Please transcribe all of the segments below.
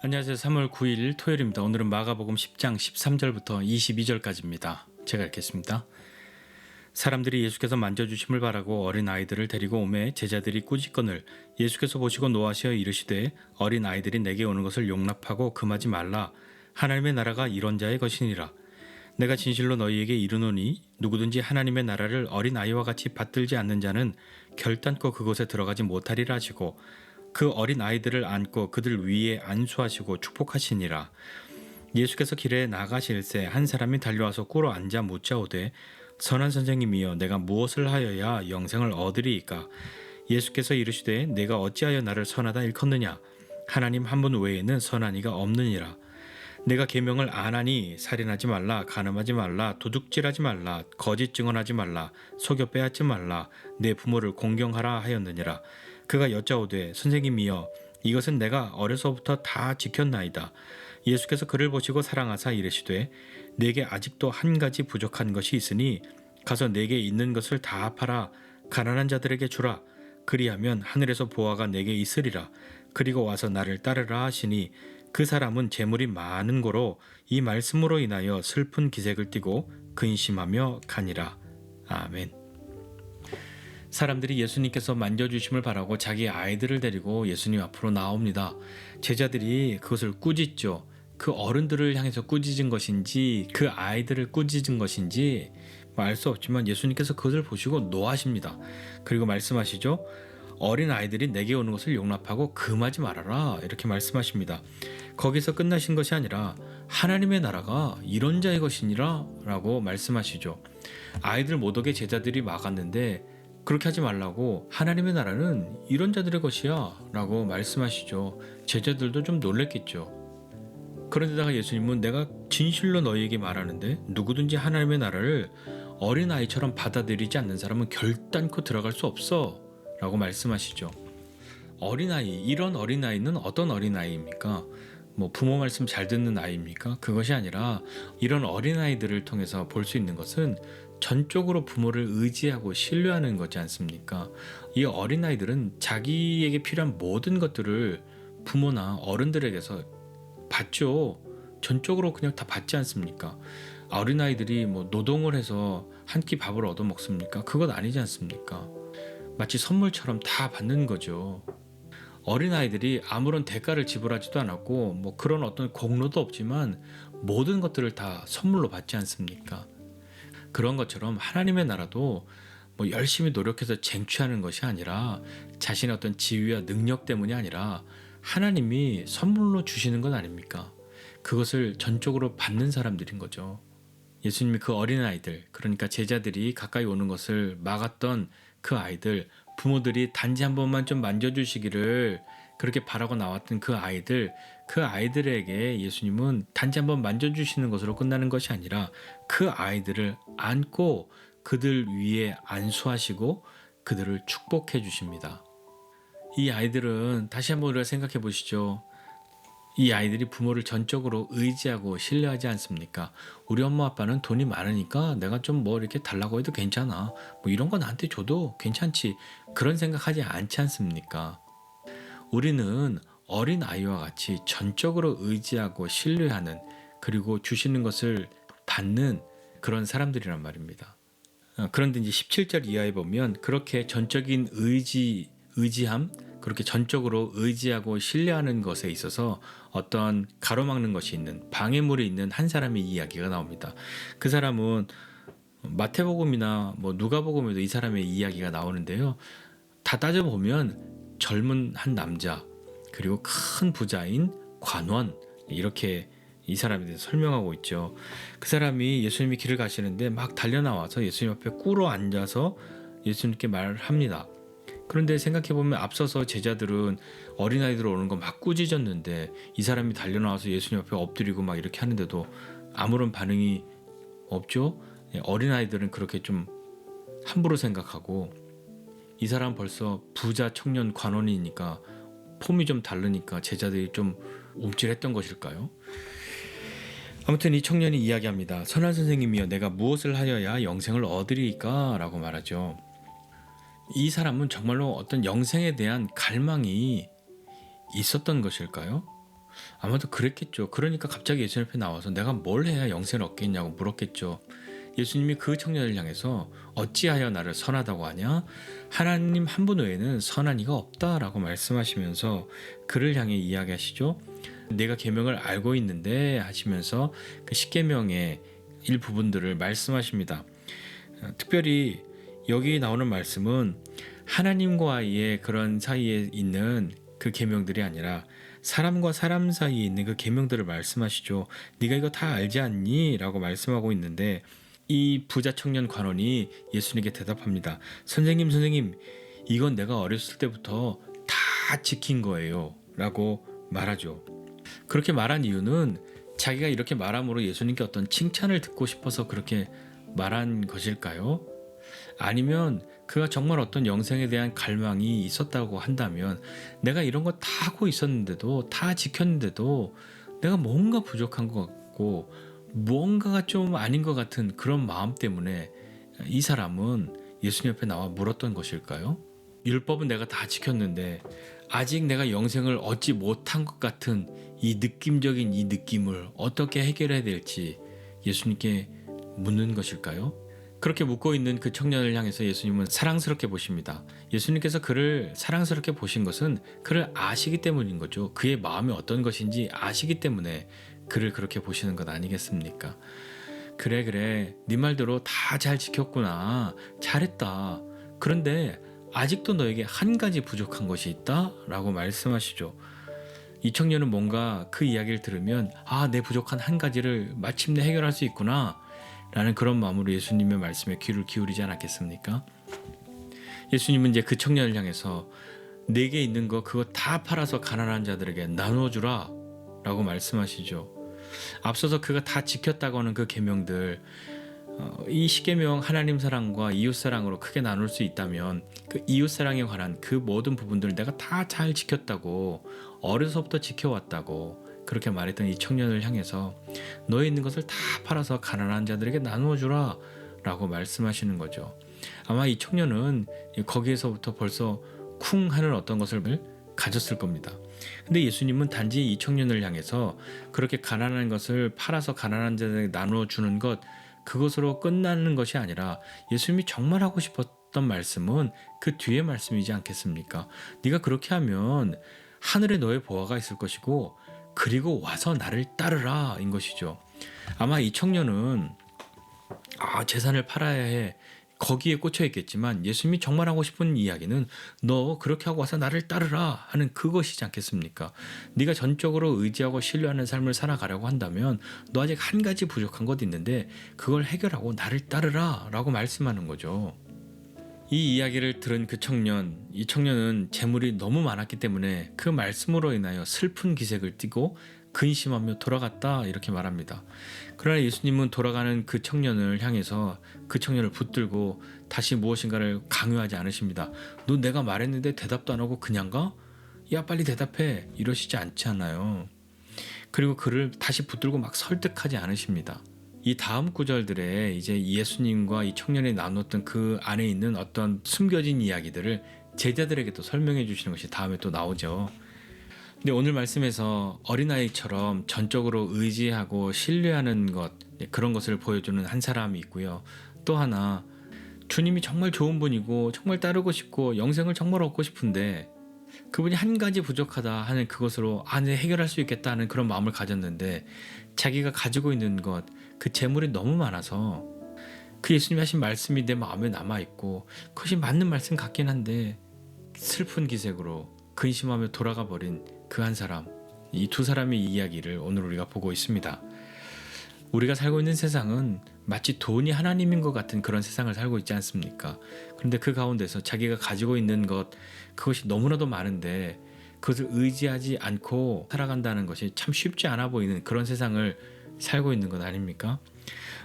안녕하세요. 3월 9일 토요일입니다. 오늘은 마가복음 10장 13절부터 22절까지입니다. 제가 읽겠습니다. 사람들이 예수께서 만져주심을 바라고 어린 아이들을 데리고 오매 제자들이 꾸짖거늘 예수께서 보시고 노하시어 이르시되 어린 아이들이 내게 오는 것을 용납하고 금하지 말라. 하나님의 나라가 이런 자의 것이니라. 내가 진실로 너희에게 이르노니 누구든지 하나님의 나라를 어린 아이와 같이 받들지 않는 자는 결단코 그곳에 들어가지 못하리라 하시고 그 어린 아이들을 안고 그들 위에 안수하시고 축복하시니라. 예수께서 길에 나가실새 한 사람이 달려와서 꿇어 앉아 묻자오되 선한 선생님이여 내가 무엇을 하여야 영생을 얻으리이까. 예수께서 이르시되 내가 어찌하여 나를 선하다 일컫느냐. 하나님 한 분 외에는 선한 이가 없느니라. 내가 계명을 안 하니 살인하지 말라, 간음하지 말라, 도둑질하지 말라, 거짓 증언하지 말라, 속여 빼앗지 말라, 내 부모를 공경하라 하였느니라. 그가 여짜오되 선생님이여 이것은 내가 어려서부터 다 지켰나이다. 예수께서 그를 보시고 사랑하사 이르시되 내게 아직도 한 가지 부족한 것이 있으니 가서 내게 있는 것을 다 팔아 가난한 자들에게 주라. 그리하면 하늘에서 보화가 내게 있으리라. 그리고 와서 나를 따르라 하시니 그 사람은 재물이 많은 고로 이 말씀으로 인하여 슬픈 기색을 띠고 근심하며 가니라. 아멘. 사람들이 예수님께서 만져주심을 바라고 자기 아이들을 데리고 예수님 앞으로 나옵니다. 제자들이 그것을 꾸짖죠. 그 어른들을 향해서 꾸짖은 것인지 그 아이들을 꾸짖은 것인지 알 수 없지만 예수님께서 그것을 보시고 노하십니다. 그리고 말씀하시죠. 어린 아이들이 내게 오는 것을 용납하고 금하지 말아라 이렇게 말씀하십니다. 거기서 끝나신 것이 아니라 하나님의 나라가 이런 자의 것이니라 라고 말씀하시죠. 아이들 못 오게 제자들이 막았는데 그렇게 하지 말라고 하나님의 나라는 이런 자들의 것이야 라고 말씀하시죠. 제자들도 좀 놀랬겠죠. 그런데다가 예수님은 내가 진실로 너희에게 말하는데 누구든지 하나님의 나라를 어린아이처럼 받아들이지 않는 사람은 결단코 들어갈 수 없어 라고 말씀하시죠. 어린아이, 이런 어린아이는 어떤 어린아이입니까? 부모 말씀 잘 듣는 아이입니까? 그것이 아니라 이런 어린아이들을 통해서 볼 수 있는 것은 전적으로 부모를 의지하고 신뢰하는 거지 않습니까? 이 어린아이들은 자기에게 필요한 모든 것들을 부모나 어른들에게서 받죠. 전적으로 그냥 다 받지 않습니까? 어린아이들이 노동을 해서 한 끼 밥을 얻어 먹습니까? 그것 아니지 않습니까? 마치 선물처럼 다 받는 거죠. 어린아이들이 아무런 대가를 지불하지도 않았고 그런 어떤 공로도 없지만 모든 것들을 다 선물로 받지 않습니까? 그런 것처럼 하나님의 나라도 열심히 노력해서 쟁취하는 것이 아니라 자신의 어떤 지위와 능력 때문이 아니라 하나님이 선물로 주시는 것 아닙니까? 그것을 전적으로 받는 사람들인 거죠. 예수님이 그 어린아이들, 그러니까 제자들이 가까이 오는 것을 막았던 그 아이들, 부모들이 단지 한 번만 좀 만져주시기를 그렇게 바라고 나왔던 그 아이들에게 예수님은 단지 한 번 만져주시는 것으로 끝나는 것이 아니라 그 아이들을 안고 그들 위에 안수하시고 그들을 축복해 주십니다. 이 아이들은 다시 한번 우리가 생각해 보시죠. 이 아이들이 부모를 전적으로 의지하고 신뢰하지 않습니까? 우리 엄마 아빠는 돈이 많으니까 내가 좀 이렇게 달라고 해도 괜찮아. 이런 거 나한테 줘도 괜찮지. 그런 생각하지 않지 않습니까? 우리는 어린 아이와 같이 전적으로 의지하고 신뢰하는 그리고 주시는 것을 받는 그런 사람들이란 말입니다. 그런데 이제 17절 이하에 보면 그렇게 전적인 의지함, 그렇게 전적으로 의지하고 신뢰하는 것에 있어서 어떤 가로막는 것이 있는 방해물이 있는 한 사람의 이야기가 나옵니다. 그 사람은 마태복음이나 누가복음에도 이 사람의 이야기가 나오는데요. 다 따져보면 젊은 한 남자 그리고 큰 부자인 관원 이렇게 이 사람에 대해서 설명하고 있죠. 그 사람이 예수님이 길을 가시는데 막 달려나와서 예수님 앞에 꿇어 앉아서 예수님께 말합니다. 그런데 생각해보면 앞서서 제자들은 어린아이들 오는 거 막 꾸짖었는데 이 사람이 달려나와서 예수님 앞에 엎드리고 막 이렇게 하는데도 아무런 반응이 없죠. 어린아이들은 그렇게 좀 함부로 생각하고 이 사람 벌써 부자 청년 관원이니까 폼이 좀 다르니까 제자들이 좀 움찔했던 것일까요? 아무튼 이 청년이 이야기합니다. 선한 선생님이여 내가 무엇을 하여야 영생을 얻으리이까? 라고 말하죠. 이 사람은 정말로 어떤 영생에 대한 갈망이 있었던 것일까요? 아마도 그랬겠죠. 그러니까 갑자기 예수님 앞에 나와서 내가 뭘 해야 영생을 얻겠냐고 물었겠죠. 예수님이 그 청년을 향해서 어찌하여 나를 선하다고 하냐? 하나님 한 분 외에는 선한 이가 없다라고 말씀하시면서 그를 향해 이야기하시죠. 내가 계명을 알고 있는데 하시면서 그 십계명의 일부분들을 말씀하십니다. 특별히 여기 나오는 말씀은 하나님과의 그런 사이에 있는 그 계명들이 아니라 사람과 사람 사이에 있는 그 계명들을 말씀하시죠. 네가 이거 다 알지 않니? 라고 말씀하고 있는데 이 부자 청년 관원이 예수님께 대답합니다. 선생님, 이건 내가 어렸을 때부터 다 지킨 거예요. 라고 말하죠. 그렇게 말한 이유는 자기가 이렇게 말함으로 예수님께 어떤 칭찬을 듣고 싶어서 그렇게 말한 것일까요? 아니면 그가 정말 어떤 영생에 대한 갈망이 있었다고 한다면 내가 이런 거 다 하고 있었는데도 다 지켰는데도 내가 뭔가 부족한 것 같고 무언가가 좀 아닌 것 같은 그런 마음 때문에 이 사람은 예수님 앞에 나와 물었던 것일까요? 율법은 내가 다 지켰는데 아직 내가 영생을 얻지 못한 것 같은 이 느낌적인 이 느낌을 어떻게 해결해야 될지 예수님께 묻는 것일까요? 그렇게 묻고 있는 그 청년을 향해서 예수님은 사랑스럽게 보십니다. 예수님께서 그를 사랑스럽게 보신 것은 그를 아시기 때문인 거죠. 그의 마음이 어떤 것인지 아시기 때문에 그를 그렇게 보시는 것 아니겠습니까? 그래 네 말대로 다 잘 지켰구나, 잘했다. 그런데 아직도 너에게 한 가지 부족한 것이 있다 라고 말씀하시죠. 이 청년은 뭔가 그 이야기를 들으면 내 부족한 한 가지를 마침내 해결할 수 있구나 라는 그런 마음으로 예수님의 말씀에 귀를 기울이지 않았겠습니까? 예수님은 이제 그 청년을 향해서 내게 있는 거 그거 다 팔아서 가난한 자들에게 나눠주라 라고 말씀하시죠. 앞서서 그가 다 지켰다고 하는 그 계명들, 이 십계명 하나님 사랑과 이웃 사랑으로 크게 나눌 수 있다면 그 이웃 사랑에 관한 그 모든 부분들을 내가 다 잘 지켰다고, 어려서부터 지켜왔다고 그렇게 말했던 이 청년을 향해서 너에 있는 것을 다 팔아서 가난한 자들에게 나누어주라 라고 말씀하시는 거죠. 아마 이 청년은 거기에서부터 벌써 쿵 하는 어떤 것을 가졌을 겁니다. 근데 예수님은 단지 이 청년을 향해서 그렇게 가난한 것을 팔아서 가난한 자들에게 나누어주는 것, 그것으로 끝나는 것이 아니라 예수님이 정말 하고 싶었던 말씀은 그 뒤에 말씀이지 않겠습니까? 네가 그렇게 하면 하늘에 너의 보화가 있을 것이고 그리고 와서 나를 따르라 인 것이죠. 아마 이 청년은 재산을 팔아야 해 거기에 꽂혀 있겠지만 예수님이 정말 하고 싶은 이야기는 너 그렇게 하고 와서 나를 따르라 하는 그것이지 않겠습니까? 네가 전적으로 의지하고 신뢰하는 삶을 살아가려고 한다면 너 아직 한 가지 부족한 것 있는데 그걸 해결하고 나를 따르라 라고 말씀하는 거죠. 이 이야기를 들은 이 청년은 재물이 너무 많았기 때문에 그 말씀으로 인하여 슬픈 기색을 띠고 근심하며 돌아갔다 이렇게 말합니다. 그러나 예수님은 돌아가는 그 청년을 향해서 그 청년을 붙들고 다시 무엇인가를 강요하지 않으십니다. 너 내가 말했는데 대답도 안 하고 그냥 가? 야 빨리 대답해 이러시지 않잖아요. 그리고 그를 다시 붙들고 막 설득하지 않으십니다. 이 다음 구절들에 이제 예수님과 이 청년이 나눴던 그 안에 있는 어떤 숨겨진 이야기들을 제자들에게 또 설명해 주시는 것이 다음에 또 나오죠. 근데 오늘 말씀에서 어린아이처럼 전적으로 의지하고 신뢰하는 것, 그런 것을 보여주는 한 사람이 있고요. 또 하나, 주님이 정말 좋은 분이고 정말 따르고 싶고 영생을 정말 얻고 싶은데 그분이 한 가지 부족하다 하는 그것으로 해결할 수 있겠다 하는 그런 마음을 가졌는데 자기가 가지고 있는 것, 그 재물이 너무 많아서 그 예수님이 하신 말씀이 내 마음에 남아있고 그것이 맞는 말씀 같긴 한데 슬픈 기색으로 근심하며 돌아가 버린 그 한 사람, 이 두 사람의 이야기를 오늘 우리가 보고 있습니다. 우리가 살고 있는 세상은 마치 돈이 하나님인 것 같은 그런 세상을 살고 있지 않습니까? 그런데 그 가운데서 자기가 가지고 있는 것, 그것이 너무나도 많은데 그것을 의지하지 않고 살아간다는 것이 참 쉽지 않아 보이는 그런 세상을 살고 있는 것 아닙니까?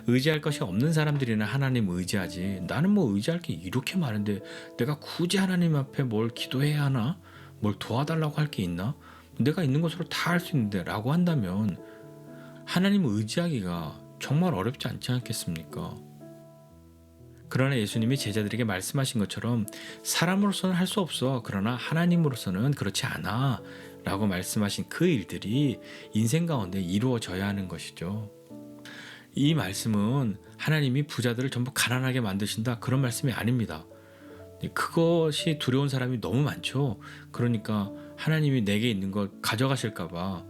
의지할 것이 없는 사람들이나 하나님 의지하지, 나는 뭐 의지할 게 이렇게 많은데 내가 굳이 하나님 앞에 뭘 기도해야 하나? 뭘 도와달라고 할 게 있나? 내가 있는 것으로 다 할 수 있는데 라고 한다면 하나님을 의지하기가 정말 어렵지 않지 않겠습니까? 그러나 예수님이 제자들에게 말씀하신 것처럼 사람으로서는 할 수 없어. 그러나 하나님으로서는 그렇지 않아. 라고 말씀하신 그 일들이 인생 가운데 이루어져야 하는 것이죠. 이 말씀은 하나님이 부자들을 전부 가난하게 만드신다 그런 말씀이 아닙니다. 그것이 두려운 사람이 너무 많죠. 그러니까 하나님이 내게 있는 걸 가져가실까 봐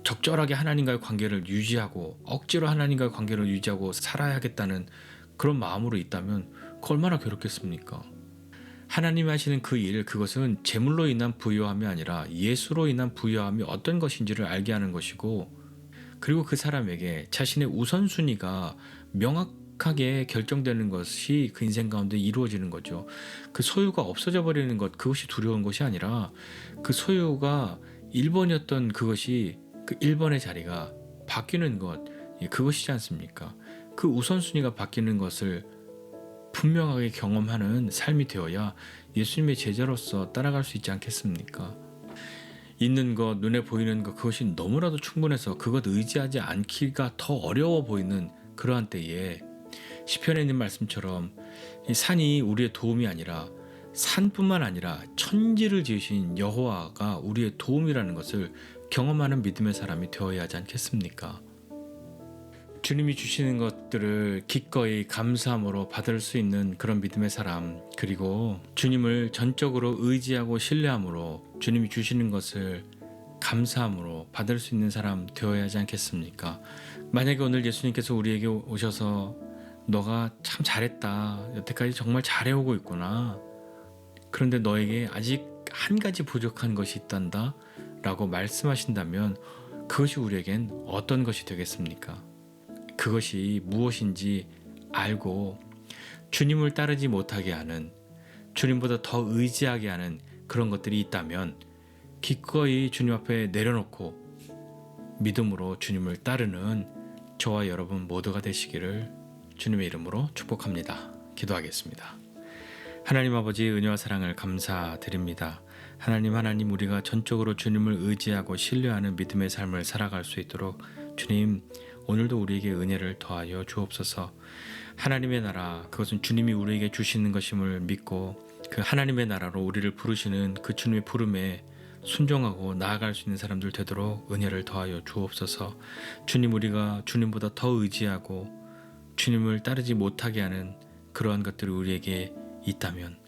적절하게 하나님과의 관계를 유지하고 억지로 하나님과의 관계를 유지하고 살아야겠다는 그런 마음으로 있다면 그 얼마나 괴롭겠습니까? 하나님이 하시는 그 일, 그것은 재물로 인한 부유함이 아니라 예수로 인한 부유함이 어떤 것인지를 알게 하는 것이고, 그리고 그 사람에게 자신의 우선순위가 명확하게 결정되는 것이 그 인생 가운데 이루어지는 거죠. 그 소유가 없어져 버리는 것, 그것이 두려운 것이 아니라 그 소유가 1번이었던 그것이 그 1번의 자리가 바뀌는 것, 그것이지 않습니까? 그 우선순위가 바뀌는 것을 분명하게 경험하는 삶이 되어야 예수님의 제자로서 따라갈 수 있지 않겠습니까? 있는 것, 눈에 보이는 것, 그것이 너무나도 충분해서 그것 의지하지 않기가 더 어려워 보이는 그러한 때에 시편에 있는 말씀처럼 이 산이 우리의 도움이 아니라 산뿐만 아니라 천지를 지으신 여호와가 우리의 도움이라는 것을 경험하는 믿음의 사람이 되어야 하지 않겠습니까? 주님이 주시는 것들을 기꺼이 감사함으로 받을 수 있는 그런 믿음의 사람, 그리고 주님을 전적으로 의지하고 신뢰함으로 주님이 주시는 것을 감사함으로 받을 수 있는 사람 되어야 하지 않겠습니까? 만약에 오늘 예수님께서 우리에게 오셔서 너가 참 잘했다, 여태까지 정말 잘해오고 있구나, 그런데 너에게 아직 한 가지 부족한 것이 있단다 라고 말씀하신다면 그것이 우리에겐 어떤 것이 되겠습니까? 그것이 무엇인지 알고 주님을 따르지 못하게 하는, 주님보다 더 의지하게 하는 그런 것들이 있다면 기꺼이 주님 앞에 내려놓고 믿음으로 주님을 따르는 저와 여러분 모두가 되시기를 주님의 이름으로 축복합니다. 기도하겠습니다. 하나님 아버지, 은혜와 사랑을 감사드립니다. 하나님 우리가 전적으로 주님을 의지하고 신뢰하는 믿음의 삶을 살아갈 수 있도록 주님, 오늘도 우리에게 은혜를 더하여 주옵소서. 하나님의 나라, 그것은 주님이 우리에게 주시는 것임을 믿고 그 하나님의 나라로 우리를 부르시는 그 주님의 부름에 순종하고 나아갈 수 있는 사람들 되도록 은혜를 더하여 주옵소서. 주님, 우리가 주님보다 더 의지하고 주님을 따르지 못하게 하는 그러한 것들이 우리에게 있다면,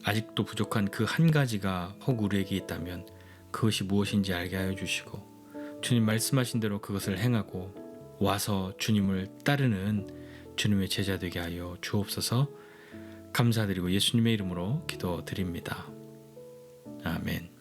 아직도 부족한 그 한 가지가 혹 우리에게 있다면 그것이 무엇인지 알게 하여 주시고 주님 말씀하신 대로 그것을 행하고 와서 주님을 따르는 주님의 제자 되게 하여 주옵소서. 감사드리고 예수님의 이름으로 기도드립니다. 아멘.